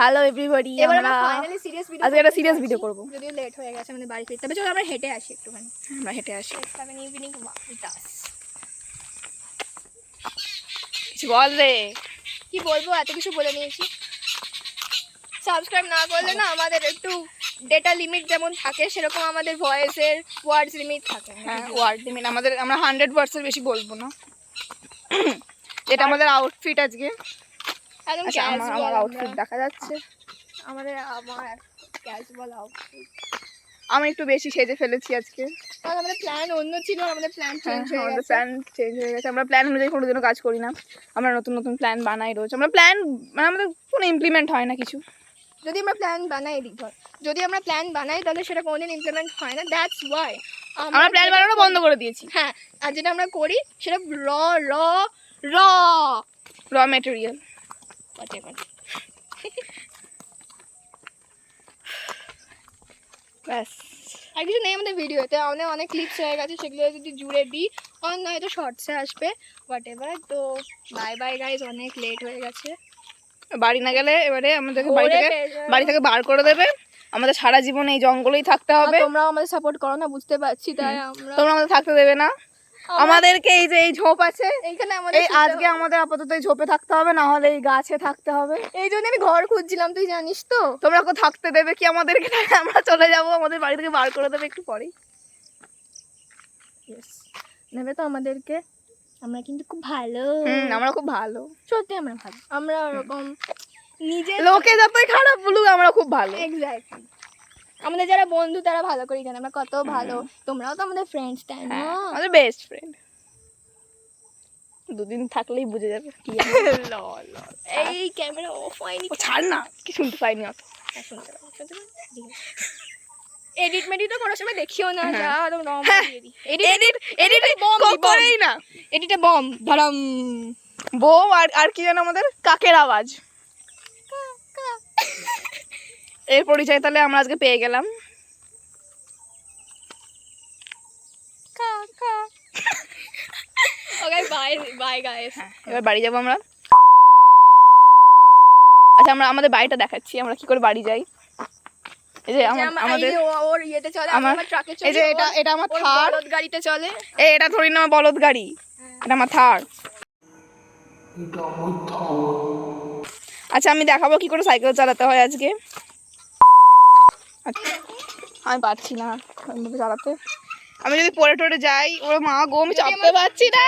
Hello everybody, আমরা finally serious video আজকে একটা সিরিয়াস ভিডিও করব। যদিও লেট হয়ে গেছে আমাদের বাড়ি ফিরতে হবে, চলো আমরা হেঁটে আসি একটুখানি। আমরা হেঁটে আসি। Let's have an evening walk with us. কিছু বল রে। কি বলবো, এত কিছু বলে নিয়েছি। সাবস্ক্রাইব না করলে না আমাদের একটু ডেটা লিমিট যেমন থাকে সেরকম আমাদের ভয়েসের ওয়ার্ডস লিমিট থাকে। হ্যাঁ, ওয়ার্ড লিমিট আমাদের, আমরা 100 ওয়ার্ডসের বেশি বলবো না। এটা আমাদের আউটফিট আজকে। একদম আচ্ছা, আমার ক্যাজুয়াল আউটফিট দেখা যাচ্ছে। আমার ক্যাজুয়াল আউটফিট। আমি একটু বেশি সেজে ফেলেছি আজকে। কারণ আমাদের প্ল্যান অন্য ছিল, আমাদের প্ল্যান চেঞ্জ হয়ে আমাদের গেছে। প্ল্যান চেঞ্জ হয়ে গেছে। আমরা প্ল্যান অনুযায়ী কোনোদিনও কাজ করি না। আমরা নতুন নতুন প্ল্যান বানাই রোজ। আমরা প্ল্যান মানে আমাদের কোনো ইমপ্লিমেন্ট হয় না কিছু। যদি আমরা প্ল্যান বানাই যদি আমরা প্ল্যান বানাই তাহলে সেটা কোনোদিন ইমপ্লিমেন্ট হয় না। দ্যাটস ওয়াই আমরা প্ল্যান বানানো বন্ধ করে দিয়েছি। হ্যাঁ, আর যেটা আমরা করি সেটা র র ম্যাটেরিয়াল। ব্যাস, আর কিছু নেই আমাদের ভিডিওতে। আমাদের অনেক ক্লিপস হয়ে গেছে, সেগুলো যদি জুড়ে দিই নয়তো শর্টসে আসবে, হোয়াট এভার। তো বাই বাই গাইজ, অনেক লেট হয়ে গেছে। বাড়ি না গেলে এবারে আমাদেরকে ঘুরে বাড়ি থেকে বার করে দেবে। আমাদের সারা জীবন এই জঙ্গলেই থাকতে হবে। তোমরাও আমাদের সাপোর্ট করো না, বুঝতে পারছি, তাই আমরা তোমরা আমাদের থাকতে দেবে না। আমাদেরকে এই যে এই ঝোপ আছে, এইখানে আমাদের এই আজকে আমাদের আপাতত এই ঝোপে থাকতে হবে, না হলে এই গাছে থাকতে হবে। এই জন্য আমি ঘর খুঁজছিলাম, তুই জানিস তো। তোমরা কেউ থাকতে দেবে কি আমাদেরকে? আমরা চলে যাব, আমাদের বাড়ি থেকে বার করে দেবে একটু পরেই। নেবে তো আমাদেরকে? আমরা কিন্তু খুব ভালো। আমরা খুব ভালো, সত্যি আমরা ভালো। আমরা ওরকম নিজে লোকে যতই খারাপ বলুক আমরা খুব ভালো। এক্স্যাক্টলি, আমাদের যারা বন্ধু তারা ভালো করে জানে আমরা কত ভালো। তোমরাও তো আমাদের ফ্রেন্ডস, তাই না? আমাদের বেস্ট ফ্রেন্ড। দুদিন থাকলেই বুঝে যাবে কি। এই ক্যামেরা অফ হয়নি, ছাড় না, কি শুনতে পাইনি অত। এডিট মেডিটও কোনো সময় দেখিও না, যা একদম রং দিয়ে দিই। এডিট করেই না। এডিটে বম ধরাম। বউ আর কি জানো, আমাদের কাকের আওয়াজ। এর পরিচয় তাহলে আমরা আজকে পেয়ে গেলাম। ওকে, বাই বাই গাইস। এবার বাড়ি যাবো আমরা। আচ্ছা, আমরা আমাদের বাড়িটা দেখাচ্ছি, আমরা কি করে বাড়ি যাই। এই যে আমাদের ওর ইয়েতে চলে, আমার ট্রাকে চলে। এই যে এটা আমার থার। বলদ গাড়িতে চলে। এটা ধরি না, আমার বলদ গাড়ি। এটা আমার থার। আচ্ছা, আমি দেখাবো কি করে সাইকেল চালাতে হয় আজকে। আমি পারছি না চালাতে। আমি যদি পড়ে টরে যাই, ওর মা গো, আমি চাপতে পারছি না।